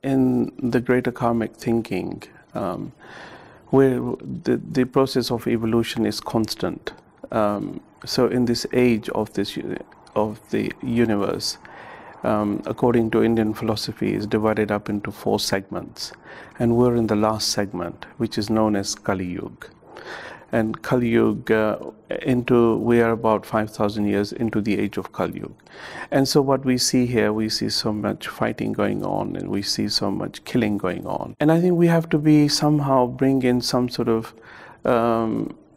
in the greater karmic thinking, where the process of evolution is constant. So in this age of the universe, according to Indian philosophy, is divided up into 4 segments, and we're in the last segment, which is known as Kali Yuga. And Kali Yuga, we are about 5,000 years into the age of Kali Yuga. And so what we see here, we see so much fighting going on, and we see so much killing going on. And I think we have to somehow bring in some sort of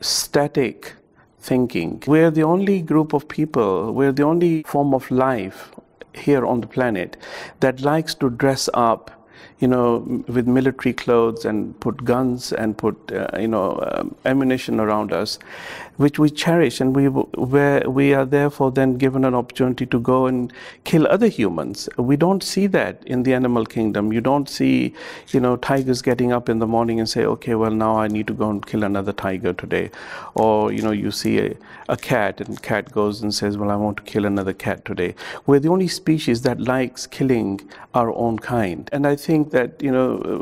static thinking. We're the only group of people, we're the only form of life here on the planet that likes to dress up, with military clothes and put guns and put, ammunition around us, which we cherish, and we are therefore then given an opportunity to go and kill other humans. We don't see that in the animal kingdom. You don't see, tigers getting up in the morning and say, okay, well, now I need to go and kill another tiger today. Or, you see a cat, and cat goes and says, well, I want to kill another cat today. We're the only species that likes killing our own kind. And I think that,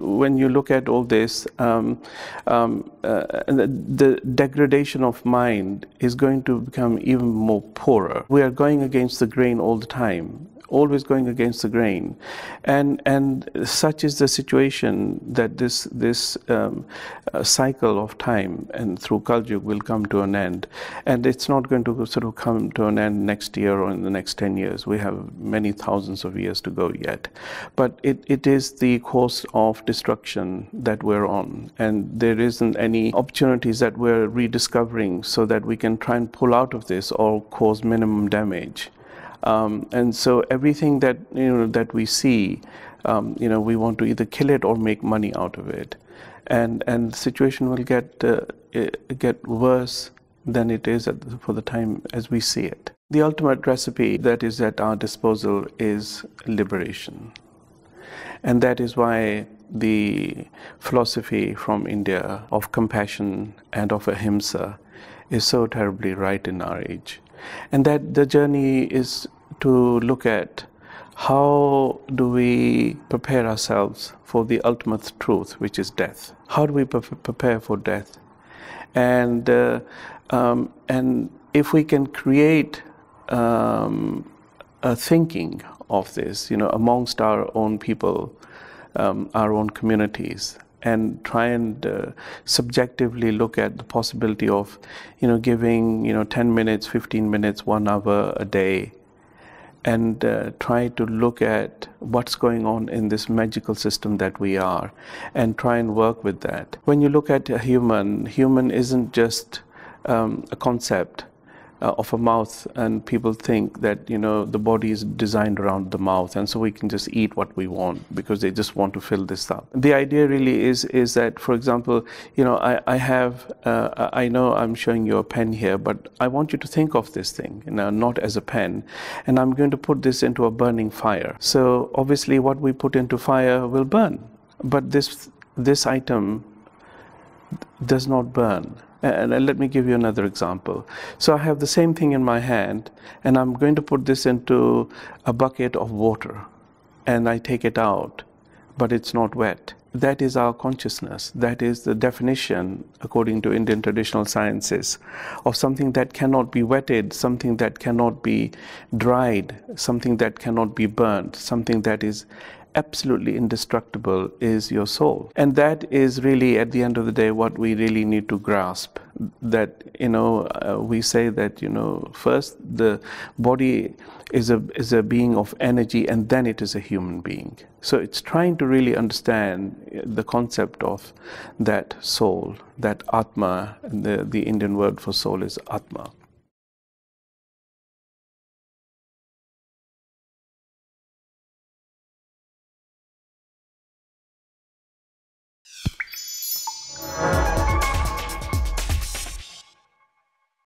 when you look at all this, the degradation of mind is going to become even more poorer. We are going against the grain all the time, always going against the grain, and such is the situation that this cycle of time and through Kali Yuga will come to an end, and it's not going to sort of come to an end next year or in the next 10 years. We have many thousands of years to go yet, but it is the course of destruction that we're on, and there isn't any opportunities that we're rediscovering so that we can try and pull out of this or cause minimum damage. And so everything that that we see, we want to either kill it or make money out of it, and the situation will get worse than it is for the time as we see it. The ultimate recipe that is at our disposal is liberation, and that is why the philosophy from India of compassion and of ahimsa is so terribly right in our age. And that the journey is to look at how do we prepare ourselves for the ultimate truth, which is death. How do we prepare for death? And if we can create a thinking of this, amongst our own people, our own communities, and try and subjectively look at the possibility of, giving, 10 minutes, 15 minutes, 1 hour a day, and try to look at what's going on in this magical system that we are, and try and work with that. When you look at a human isn't just a concept of a mouth, and people think that the body is designed around the mouth, and so we can just eat what we want because they just want to fill this up. The idea really is that, for example, I know I'm showing you a pen here, but I want you to think of this thing not as a pen, and I'm going to put this into a burning fire. So obviously what we put into fire will burn, but this item does not burn. And let me give you another example. So I have the same thing in my hand, and I'm going to put this into a bucket of water, and I take it out, but it's not wet. That is our consciousness. That is the definition, according to Indian traditional sciences, of something that cannot be wetted, something that cannot be dried, something that cannot be burnt, something that is absolutely indestructible is your soul. And that is really, at the end of the day, what we really need to grasp. That, we say that, first the body is a being of energy, and then it is a human being. So it's trying to really understand the concept of that soul, that Atma, and the Indian word for soul is Atma.